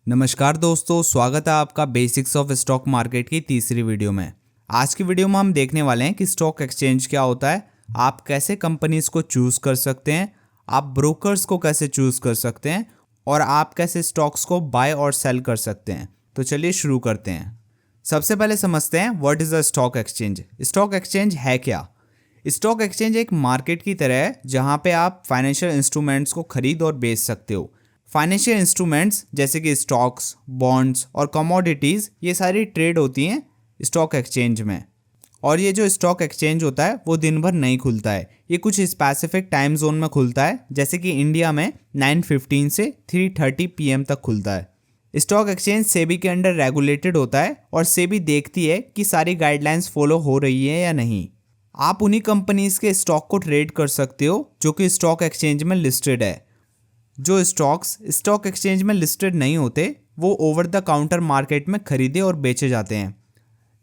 नमस्कार दोस्तों, स्वागत है आपका बेसिक्स ऑफ स्टॉक मार्केट की तीसरी वीडियो में। आज की वीडियो में हम देखने वाले हैं कि स्टॉक एक्सचेंज क्या होता है, आप कैसे कंपनीज को चूज़ कर सकते हैं, आप ब्रोकर्स को कैसे चूज़ कर सकते हैं और आप कैसे स्टॉक्स को बाय और सेल कर सकते हैं। तो चलिए शुरू करते हैं। सबसे पहले समझते हैं what is a stock exchange. Stock exchange है क्या? स्टॉक एक्सचेंज एक मार्केट की तरह है जहाँ पे आप फाइनेंशियल इंस्ट्रूमेंट्स को खरीद और बेच सकते हो। फाइनेंशियल इंस्ट्रूमेंट्स जैसे कि स्टॉक्स, बॉन्ड्स और कमोडिटीज़, ये सारी ट्रेड होती हैं स्टॉक एक्सचेंज में। और ये जो स्टॉक एक्सचेंज होता है वो दिन भर नहीं खुलता है, ये कुछ स्पेसिफिक टाइम जोन में खुलता है, जैसे कि इंडिया में 9:15 से 3:30 PM तक खुलता है। स्टॉक एक्सचेंज सेबी के अंडर रेगुलेटेड होता है और सेबी देखती है कि सारी गाइडलाइंस फॉलो हो रही है या नहीं। आप उन्हीं कंपनीज के स्टॉक को ट्रेड कर सकते हो जो कि स्टॉक एक्सचेंज में लिस्टेड है। जो स्टॉक्स स्टॉक एक्सचेंज में लिस्टेड नहीं होते वो ओवर द काउंटर मार्केट में खरीदे और बेचे जाते हैं।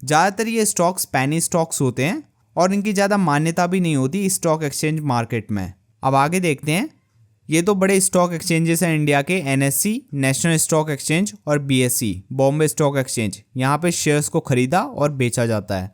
ज़्यादातर ये स्टॉक्स पैनी स्टॉक्स होते हैं और इनकी ज़्यादा मान्यता भी नहीं होती स्टॉक एक्सचेंज मार्केट में। अब आगे देखते हैं। ये तो बड़े स्टॉक एक्सचेंजेस हैं इंडिया के, NSE नेशनल स्टॉक एक्सचेंज और BSE बॉम्बे स्टॉक एक्सचेंज। यहाँ पे शेयर्स को खरीदा और बेचा जाता है।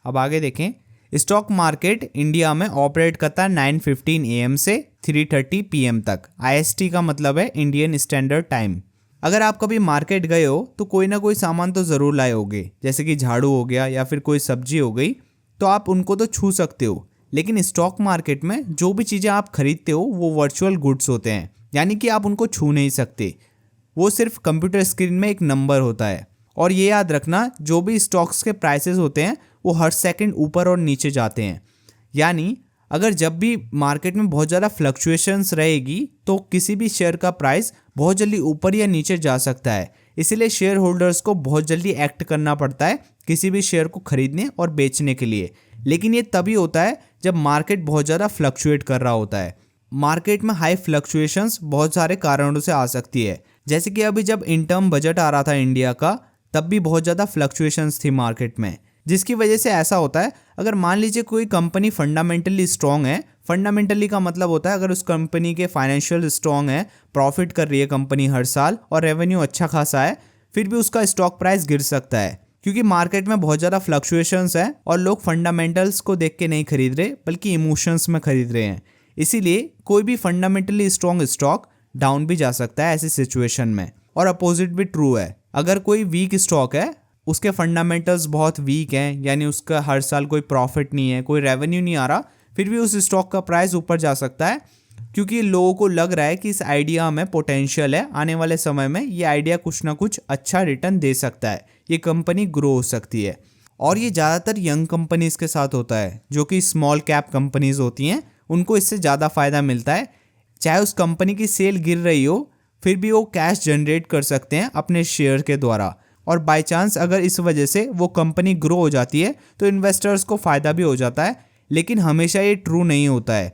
अब आगे देखें। स्टॉक मार्केट इंडिया में ऑपरेट करता है 9:15 AM से 3:30 PM तक। IST का मतलब है इंडियन स्टैंडर्ड टाइम। अगर आप कभी मार्केट गए हो तो कोई ना कोई सामान तो ज़रूर लाए होगे, जैसे कि झाड़ू हो गया या फिर कोई सब्जी हो गई, तो आप उनको तो छू सकते हो। लेकिन स्टॉक मार्केट में जो भी चीज़ें आप खरीदते हो वो वर्चुअल गुड्स होते हैं, यानी कि आप उनको छू नहीं सकते। वो सिर्फ कंप्यूटर स्क्रीन में एक नंबर होता है। और ये याद रखना, जो भी स्टॉक्स के प्राइसेस होते हैं वो हर सेकंड ऊपर और नीचे जाते हैं। यानी अगर जब भी मार्केट में बहुत ज़्यादा फ्लक्चुएशंस रहेगी तो किसी भी शेयर का प्राइस बहुत जल्दी ऊपर या नीचे जा सकता है। इसीलिए शेयर होल्डर्स को बहुत जल्दी एक्ट करना पड़ता है किसी भी शेयर को खरीदने और बेचने के लिए। लेकिन ये तभी होता है जब मार्केट बहुत ज़्यादा फ्लक्चुएट कर रहा होता है। मार्केट में हाई फ्लक्चुएशंस बहुत सारे कारणों से आ सकती है, जैसे कि अभी जब इन टर्म बजट आ रहा था इंडिया का, तब भी बहुत ज़्यादा फ्लक्चुएशंस थी मार्केट में, जिसकी वजह से ऐसा होता है। अगर मान लीजिए कोई कंपनी फंडामेंटली स्ट्रांग है, फंडामेंटली का मतलब होता है अगर उस कंपनी के फाइनेंशियल स्ट्रांग है, प्रॉफिट कर रही है कंपनी हर साल और रेवेन्यू अच्छा खासा है, फिर भी उसका स्टॉक प्राइस गिर सकता है, क्योंकि मार्केट में बहुत ज़्यादा फ्लक्चुएशंस है और लोग फंडामेंटल्स को देख के नहीं खरीद रहे बल्कि इमोशंस में खरीद रहे हैं। इसीलिए कोई भी फंडामेंटली स्ट्रांग स्टॉक डाउन भी जा सकता है ऐसी सिचुएशन में। और अपोजिट भी ट्रू है। अगर कोई वीक स्टॉक है, उसके फंडामेंटल्स बहुत वीक हैं, यानी उसका हर साल कोई प्रॉफिट नहीं है, कोई रेवेन्यू नहीं आ रहा, फिर भी उस स्टॉक का प्राइस ऊपर जा सकता है, क्योंकि लोगों को लग रहा है कि इस आइडिया में पोटेंशियल है, आने वाले समय में ये आइडिया कुछ ना कुछ अच्छा रिटर्न दे सकता है, ये कंपनी ग्रो हो सकती है। और ये ज़्यादातर यंग कंपनीज के साथ होता है, जो कि स्मॉल कैप कंपनीज होती हैं, उनको इससे ज़्यादा फ़ायदा मिलता है। चाहे उस कंपनी की सेल गिर रही हो, फिर भी वो कैश जनरेट कर सकते हैं अपने शेयर के द्वारा। और बाय चांस अगर इस वजह से वो कंपनी ग्रो हो जाती है तो इन्वेस्टर्स को फ़ायदा भी हो जाता है। लेकिन हमेशा ये ट्रू नहीं होता है।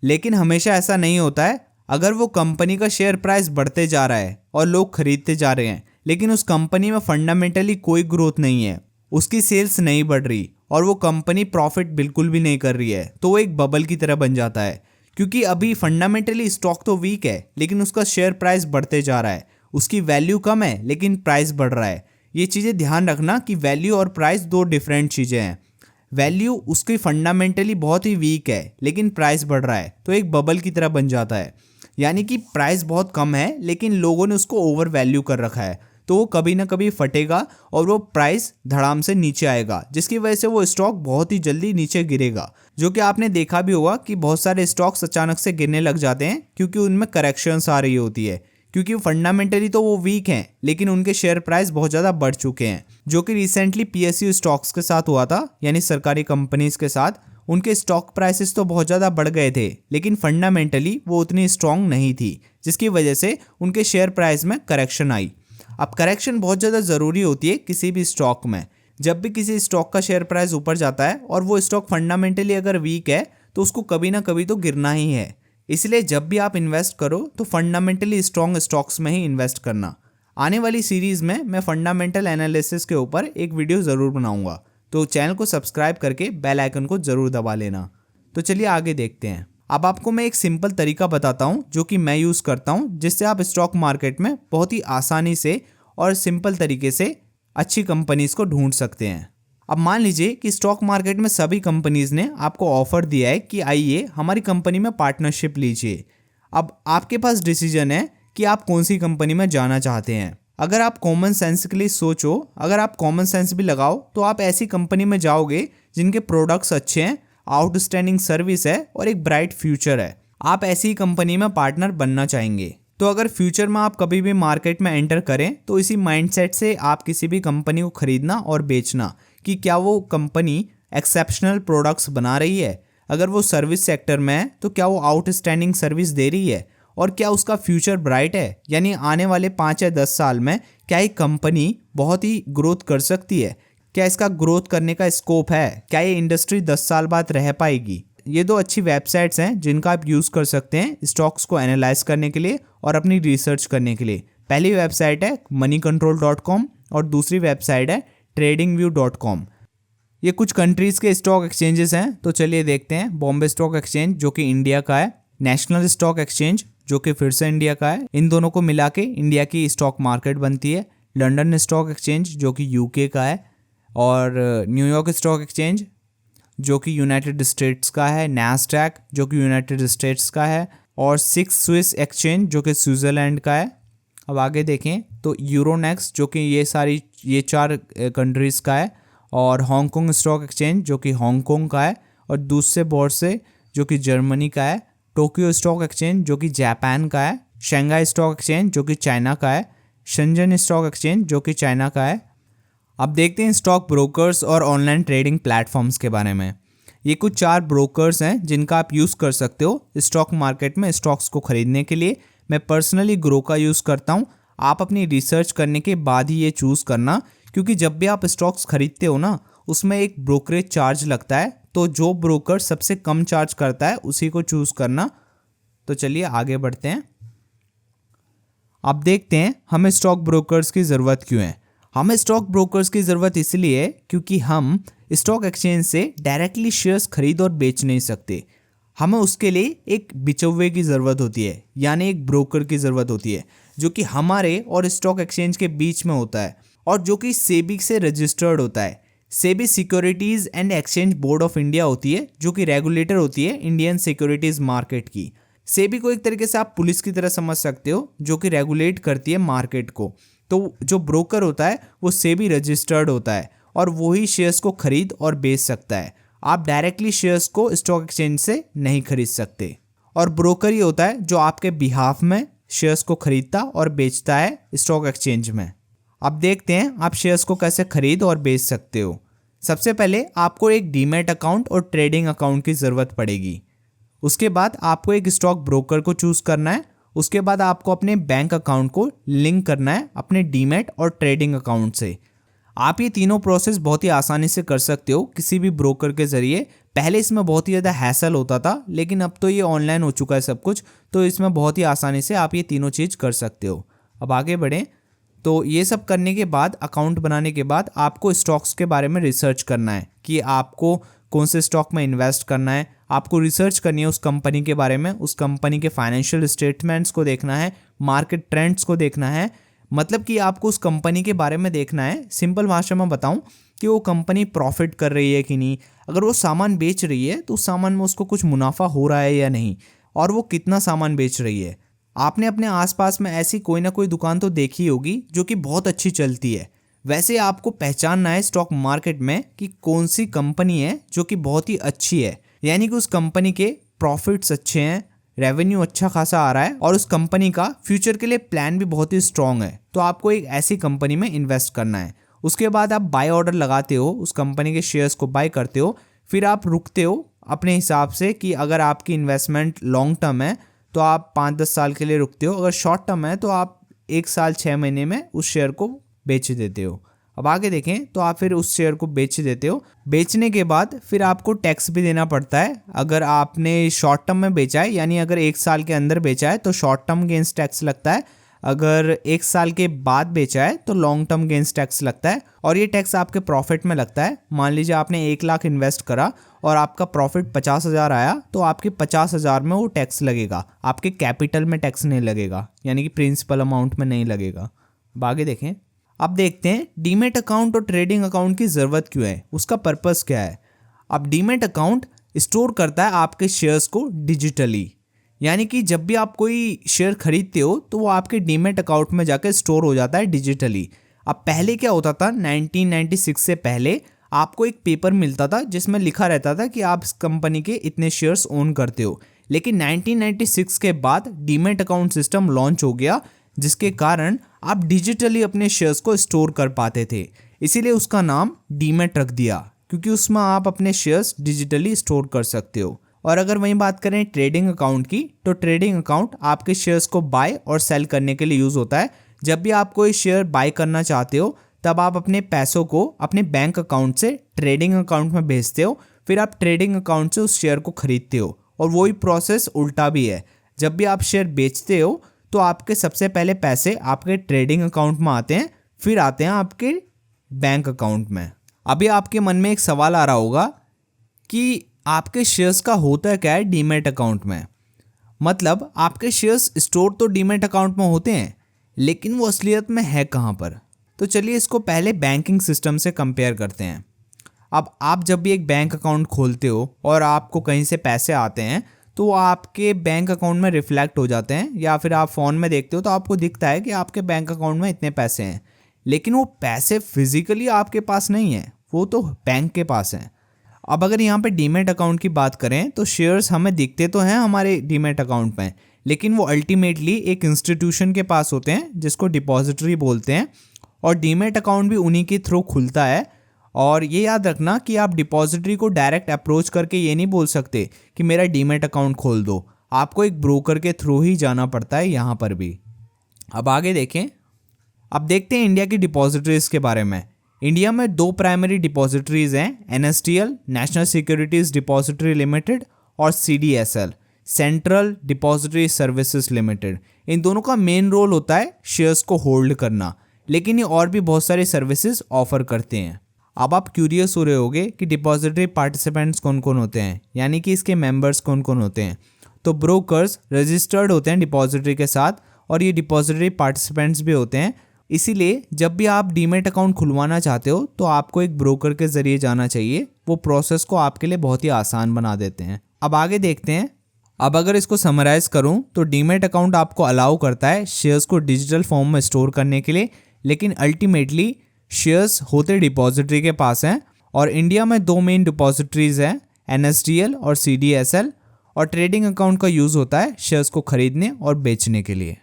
लेकिन हमेशा ऐसा नहीं होता है। अगर वो कंपनी का शेयर प्राइस बढ़ते जा रहा है और लोग खरीदते जा रहे हैं, लेकिन उस कंपनी में फंडामेंटली कोई ग्रोथ नहीं है, उसकी सेल्स नहीं बढ़ रही और वो कंपनी प्रॉफिट बिल्कुल भी नहीं कर रही है, तो वो एक बबल की तरह बन जाता है। क्योंकि अभी फंडामेंटली स्टॉक तो वीक है, लेकिन उसका शेयर प्राइस बढ़ते जा रहा है, उसकी वैल्यू कम है लेकिन प्राइस बढ़ रहा है। ये चीज़ें ध्यान रखना कि वैल्यू और प्राइस दो डिफरेंट चीज़ें हैं। वैल्यू उसकी फंडामेंटली बहुत ही वीक है लेकिन प्राइस बढ़ रहा है, तो एक बबल की तरह बन जाता है। यानी कि प्राइस बहुत कम है लेकिन लोगों ने उसको ओवर वैल्यू कर रखा है, तो वो कभी ना कभी फटेगा और वो प्राइस धड़ाम से नीचे आएगा, जिसकी वजह से वो स्टॉक बहुत ही जल्दी नीचे गिरेगा। जो कि आपने देखा भी होगा कि बहुत सारे स्टॉक्स अचानक से गिरने लग जाते हैं क्योंकि उनमें करेक्शंस आ रही होती है, क्योंकि फंडामेंटली तो वो वीक हैं लेकिन उनके शेयर प्राइस बहुत ज़्यादा बढ़ चुके हैं। जो कि रिसेंटली PSU स्टॉक्स के साथ हुआ था, यानी सरकारी कंपनीज के साथ। उनके स्टॉक प्राइसेस तो बहुत ज़्यादा बढ़ गए थे लेकिन फंडामेंटली वो उतनी स्ट्रांग नहीं थी, जिसकी वजह से उनके शेयर प्राइस में करेक्शन आई। अब करेक्शन बहुत ज़्यादा ज़रूरी होती है किसी भी स्टॉक में। जब भी किसी स्टॉक का शेयर प्राइस ऊपर जाता है और वो स्टॉक फंडामेंटली अगर वीक है तो उसको कभी ना कभी तो गिरना ही है। इसलिए जब भी आप इन्वेस्ट करो तो फंडामेंटली स्ट्रॉन्ग स्टॉक्स में ही इन्वेस्ट करना। आने वाली सीरीज़ में मैं फंडामेंटल एनालिसिस के ऊपर एक वीडियो ज़रूर बनाऊंगा, तो चैनल को सब्सक्राइब करके बेल आइकन को ज़रूर दबा लेना। तो चलिए आगे देखते हैं। अब आपको मैं एक सिंपल तरीका बताता हूँ जो कि मैं यूज़ करता हूँ, जिससे आप स्टॉक मार्केट में बहुत ही आसानी से और सिंपल तरीके से अच्छी कंपनीज को ढूंढ सकते हैं। अब मान लीजिए कि स्टॉक मार्केट में सभी कंपनीज ने आपको ऑफर दिया है कि आइए हमारी कंपनी में पार्टनरशिप लीजिए। अब आपके पास डिसीजन है कि आप कौन सी कंपनी में जाना चाहते हैं। अगर आप कॉमन सेंस के लिए सोचो, अगर आप कॉमन सेंस भी लगाओ, तो आप ऐसी कंपनी में जाओगे जिनके प्रोडक्ट्स अच्छे हैं, आउटस्टैंडिंग सर्विस है और एक ब्राइट फ्यूचर है। आप ऐसी कंपनी में पार्टनर बनना चाहेंगे। तो अगर फ्यूचर में आप कभी भी मार्केट में एंटर करें तो इसी माइंडसेट से आप किसी भी कंपनी को खरीदना और बेचना कि क्या वो कंपनी एक्सेप्शनल प्रोडक्ट्स बना रही है, अगर वो सर्विस सेक्टर में है तो क्या वो आउटस्टैंडिंग सर्विस दे रही है, और क्या उसका फ्यूचर ब्राइट है, यानी आने वाले 5 या 10 साल में क्या ये कंपनी बहुत ही ग्रोथ कर सकती है, क्या इसका ग्रोथ करने का स्कोप है, क्या ये इंडस्ट्री 10 साल बाद रह पाएगी। ये 2 अच्छी वेबसाइट्स हैं जिनका आप यूज़ कर सकते हैं स्टॉक्स को एनालाइज करने के लिए और अपनी रिसर्च करने के लिए। पहली वेबसाइट है moneycontrol.com और दूसरी वेबसाइट है tradingview.com। ये कुछ कंट्रीज़ के स्टॉक एक्सचेंजेस हैं, तो चलिए देखते हैं। बॉम्बे स्टॉक एक्सचेंज जो कि इंडिया का है, नेशनल स्टॉक एक्सचेंज जो कि फिर से इंडिया का है, इन दोनों को मिला के इंडिया की स्टॉक मार्केट बनती है। लंदन स्टॉक एक्सचेंज जो कि यूके का है, और न्यूयॉर्क स्टॉक एक्सचेंज जो कि यूनाइटेड स्टेट्स का है, नैस्डैक जो कि यूनाइटेड स्टेट्स का है, और 6 स्विस एक्सचेंज जो कि स्विट्ज़रलैंड का है। अब आगे देखें तो यूरोनेक्स्ट जो कि ये 4 कंट्रीज़ का है, और हांगकांग स्टॉक एक्सचेंज जो कि हांगकांग का है, और दूसरे बोर्से जो कि जर्मनी का है, टोक्यो स्टॉक एक्सचेंज जो कि जापान का है, शंघाई स्टॉक एक्सचेंज जो कि चाइना का है, शेंजन स्टॉक एक्सचेंज जो कि चाइना का है। अब देखते हैं स्टॉक ब्रोकर्स और ऑनलाइन ट्रेडिंग प्लेटफॉर्म्स के बारे में। ये कुछ 4 ब्रोकर्स हैं जिनका आप यूज़ कर सकते हो स्टॉक मार्केट में स्टॉक्स को खरीदने के लिए। मैं पर्सनली ग्रो का यूज़ करता हूँ। आप अपनी रिसर्च करने के बाद ही ये चूज़ करना, क्योंकि जब भी आप स्टॉक्स खरीदते हो ना, उसमें एक ब्रोकरेज चार्ज लगता है, तो जो ब्रोकर सबसे कम चार्ज करता है उसी को चूज़ करना। तो चलिए आगे बढ़ते हैं। अब देखते हैं हमें स्टॉक ब्रोकर्स की ज़रूरत क्यों है। हमें स्टॉक ब्रोकर्स की ज़रूरत इसलिए है क्योंकि हम स्टॉक एक्सचेंज से डायरेक्टली शेयर्स खरीद और बेच नहीं सकते। हमें उसके लिए एक बिचौवे की ज़रूरत होती है, यानी एक ब्रोकर की ज़रूरत होती है जो कि हमारे और स्टॉक एक्सचेंज के बीच में होता है और जो कि सेबी से रजिस्टर्ड होता है। SEBI securities and exchange board of India होती है जो कि रेगुलेटर होती है इंडियन सिक्योरिटीज़ मार्केट की। सेबी को एक तरीके से आप पुलिस की तरह समझ सकते हो जो कि रेगुलेट करती है मार्केट को। तो जो ब्रोकर होता है वो सेबी रजिस्टर्ड होता है और वही शेयर्स को खरीद और बेच सकता है। आप डायरेक्टली शेयर्स को स्टॉक एक्सचेंज से नहीं खरीद सकते। और ब्रोकर ही होता है जो आपके बिहाफ में शेयर्स को खरीदता और बेचता है स्टॉक एक्सचेंज में। अब देखते हैं आप शेयर्स को कैसे खरीद और बेच सकते हो। सबसे पहले आपको एक डीमैट अकाउंट और ट्रेडिंग अकाउंट की ज़रूरत पड़ेगी। उसके बाद आपको एक स्टॉक ब्रोकर को चूज़ करना है। उसके बाद आपको अपने बैंक अकाउंट को लिंक करना है अपने डीमैट और ट्रेडिंग अकाउंट से। आप ये तीनों प्रोसेस बहुत ही आसानी से कर सकते हो किसी भी ब्रोकर के ज़रिए। पहले इसमें बहुत ही ज़्यादा हैसल होता था, लेकिन अब तो ये ऑनलाइन हो चुका है सब कुछ, तो इसमें बहुत ही आसानी से आप ये तीनों चीज़ कर सकते हो। अब आगे बढ़ें तो ये सब करने के बाद, अकाउंट बनाने के बाद, आपको स्टॉक्स के बारे में रिसर्च करना है कि आपको कौन से स्टॉक में इन्वेस्ट करना है। आपको रिसर्च करनी है उस कंपनी के बारे में, उस कंपनी के फाइनेंशियल स्टेटमेंट्स को देखना है, मार्केट ट्रेंड्स को देखना है। मतलब कि आपको उस कंपनी के बारे में देखना है। सिंपल भाषा में बताऊं कि वो कंपनी प्रॉफिट कर रही है कि नहीं, अगर वो सामान बेच रही है तो उस सामान में उसको कुछ मुनाफा हो रहा है या नहीं, और वो कितना सामान बेच रही है। आपने अपने आसपास में ऐसी कोई ना कोई दुकान तो देखी होगी जो कि बहुत अच्छी चलती है। वैसे आपको पहचानना है स्टॉक मार्केट में कि कौन सी कंपनी है जो कि बहुत ही अच्छी है, यानी कि उस कंपनी के प्रॉफिट्स अच्छे हैं, रेवेन्यू अच्छा खासा आ रहा है और उस कंपनी का फ्यूचर के लिए प्लान भी बहुत ही स्ट्रांग है। तो आपको एक ऐसी कंपनी में इन्वेस्ट करना है। उसके बाद आप बाय ऑर्डर लगाते हो, उस कंपनी के शेयर्स को बाय करते हो। फिर आप रुकते हो अपने हिसाब से कि अगर आपकी इन्वेस्टमेंट लॉन्ग टर्म है तो आप 5-10 साल के लिए रुकते हो, अगर शॉर्ट टर्म है तो आप 1 साल 6 महीने में उस शेयर को बेच देते हो। अब आगे देखें तो आप फिर उस शेयर को बेच देते हो। बेचने के बाद फिर आपको टैक्स भी देना पड़ता है। अगर आपने शॉर्ट टर्म में बेचा है, यानी अगर 1 साल के अंदर बेचा है तो शॉर्ट टर्म गेंस टैक्स लगता है। अगर 1 साल के बाद बेचा है तो लॉन्ग टर्म गेंस टैक्स लगता है, और ये टैक्स आपके प्रॉफिट में लगता है। मान लीजिए आपने 1 लाख इन्वेस्ट करा और आपका प्रॉफिट 50,000 आया तो आपके 50,000 में वो टैक्स लगेगा, आपके कैपिटल में टैक्स नहीं लगेगा, यानी कि प्रिंसिपल अमाउंट में नहीं लगेगा। अब आगे देखें। अब देखते हैं डीमेट अकाउंट और ट्रेडिंग अकाउंट की ज़रूरत क्यों है, उसका पर्पस क्या है। अब डीमेट अकाउंट स्टोर करता है आपके शेयर्स को डिजिटली, यानी कि जब भी आप कोई शेयर खरीदते हो तो वो आपके डीमेट अकाउंट में जाकर स्टोर हो जाता है डिजिटली। अब पहले क्या होता था, 1996 से पहले आपको एक पेपर मिलता था जिसमें लिखा रहता था कि आप इस कंपनी के इतने शेयर्स ओन करते हो, लेकिन 1996 के बाद डीमेट अकाउंट सिस्टम लॉन्च हो गया, जिसके कारण आप डिजिटली अपने शेयर्स को स्टोर कर पाते थे। इसीलिए उसका नाम डीमेट रख दिया, क्योंकि उसमें आप अपने शेयर्स डिजिटली स्टोर कर सकते हो। और अगर वहीं बात करें ट्रेडिंग अकाउंट की, तो ट्रेडिंग अकाउंट आपके शेयर्स को बाय और सेल करने के लिए यूज़ होता है। जब भी आप कोई शेयर बाय करना चाहते हो तब आप अपने पैसों को अपने बैंक अकाउंट से ट्रेडिंग अकाउंट में भेजते हो, फिर आप ट्रेडिंग अकाउंट से उस शेयर को खरीदते हो। और वही प्रोसेस उल्टा भी है, जब भी आप शेयर बेचते हो तो आपके सबसे पहले पैसे आपके ट्रेडिंग अकाउंट में आते हैं, फिर आते हैं आपके बैंक अकाउंट में। अभी आपके मन में एक सवाल आ रहा होगा कि आपके शेयर्स का होता क्या है डीमेट अकाउंट में। मतलब आपके शेयर्स स्टोर तो डीमेट अकाउंट में होते हैं, लेकिन वो असलियत में है कहाँ पर। तो चलिए इसको पहले बैंकिंग सिस्टम से कंपेयर करते हैं। अब आप जब भी एक बैंक अकाउंट खोलते हो और आपको कहीं से पैसे आते हैं तो वो आपके बैंक अकाउंट में रिफ्लेक्ट हो जाते हैं, या फिर आप फ़ोन में देखते हो तो आपको दिखता है कि आपके बैंक अकाउंट में इतने पैसे हैं, लेकिन वो पैसे फिजिकली आपके पास नहीं है, वो तो बैंक के पास हैं। अब अगर यहाँ पे डीमेट अकाउंट की बात करें तो शेयर्स हमें दिखते तो हैं हमारे डीमेट अकाउंट में, लेकिन वो अल्टीमेटली एक इंस्टीट्यूशन के पास होते हैं जिसको डिपॉजिटरी बोलते हैं, और डीमेट अकाउंट भी उन्हीं के थ्रू खुलता है। और ये याद रखना कि आप डिपॉजिटरी को डायरेक्ट अप्रोच करके ये नहीं बोल सकते कि मेरा डीमेट अकाउंट खोल दो, आपको एक ब्रोकर के थ्रू ही जाना पड़ता है यहाँ पर भी। अब आगे देखें। अब देखते हैं इंडिया की डिपॉजिटरीज के बारे में। इंडिया में 2 प्राइमरी डिपॉजिटरीज हैं, NSDL national securities depository limited और CDSL central depository services limited. इन दोनों का मेन रोल होता है शेयर्स को होल्ड करना, लेकिन ये और भी बहुत सारे सर्विसेज ऑफर करते हैं। अब आप क्यूरियस हो रहे होगे कि डिपॉजिटरी पार्टिसिपेंट्स कौन कौन होते हैं, यानी कि इसके मेंबर्स कौन कौन होते हैं। तो ब्रोकर्स रजिस्टर्ड होते हैं डिपॉजिटरी के साथ, और ये डिपॉजिटरी पार्टिसिपेंट्स भी होते हैं। इसीलिए जब भी आप डीमेट अकाउंट खुलवाना चाहते हो तो आपको एक ब्रोकर के ज़रिए जाना चाहिए, वो प्रोसेस को आपके लिए बहुत ही आसान बना देते हैं। अब आगे देखते हैं। अब अगर इसको समराइज़ करूं तो डीमेट अकाउंट आपको अलाउ करता है शेयर्स को डिजिटल फॉर्म में स्टोर करने के लिए, लेकिन अल्टीमेटली शेयर्स होते डिपॉजिटरी के पास हैं। और इंडिया में 2 मेन डिपॉजिटरीज हैं, एनएसडीएल और सीडीएसएल, और ट्रेडिंग अकाउंट का यूज़ होता है शेयर्स को खरीदने और बेचने के लिए।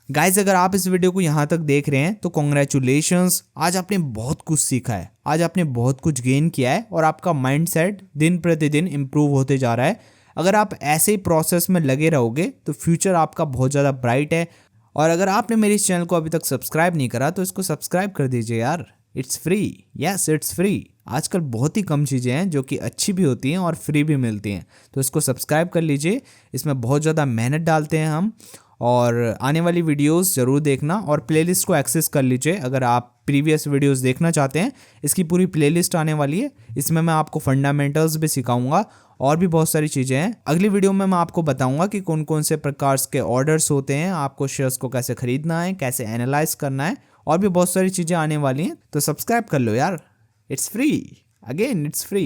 गाइज अगर आप इस वीडियो को यहाँ तक देख रहे हैं तो कॉन्ग्रेचुलेशंस, आज आपने बहुत कुछ सीखा है, आज आपने बहुत कुछ गेन किया है, और आपका माइंडसेट दिन प्रतिदिन इम्प्रूव होते जा रहा है। अगर आप ऐसे ही प्रोसेस में लगे रहोगे तो फ्यूचर आपका बहुत ज़्यादा ब्राइट है। और अगर आपने मेरे इस चैनल को अभी तक सब्सक्राइब नहीं करा तो इसको सब्सक्राइब कर दीजिए यार, it's free. Yes it's free. आजकल बहुत ही कम चीज़ें हैं जो कि अच्छी भी होती हैं और फ्री भी मिलती हैं, तो इसको सब्सक्राइब कर लीजिए। इसमें बहुत ज़्यादा मेहनत डालते हैं हम, और आने वाली वीडियोस ज़रूर देखना, और प्लेलिस्ट को एक्सेस कर लीजिए अगर आप प्रीवियस वीडियोस देखना चाहते हैं। इसकी पूरी प्लेलिस्ट आने वाली है, इसमें मैं आपको फंडामेंटल्स भी सिखाऊंगा और भी बहुत सारी चीज़ें हैं। अगली वीडियो में मैं आपको बताऊंगा कि कौन कौन से प्रकार के ऑर्डर्स होते हैं, आपको शेयर्स को कैसे खरीदना है, कैसे एनालाइज करना है, और भी बहुत सारी चीज़ें आने वाली हैं। तो सब्सक्राइब कर लो यार, it's free. Again it's free.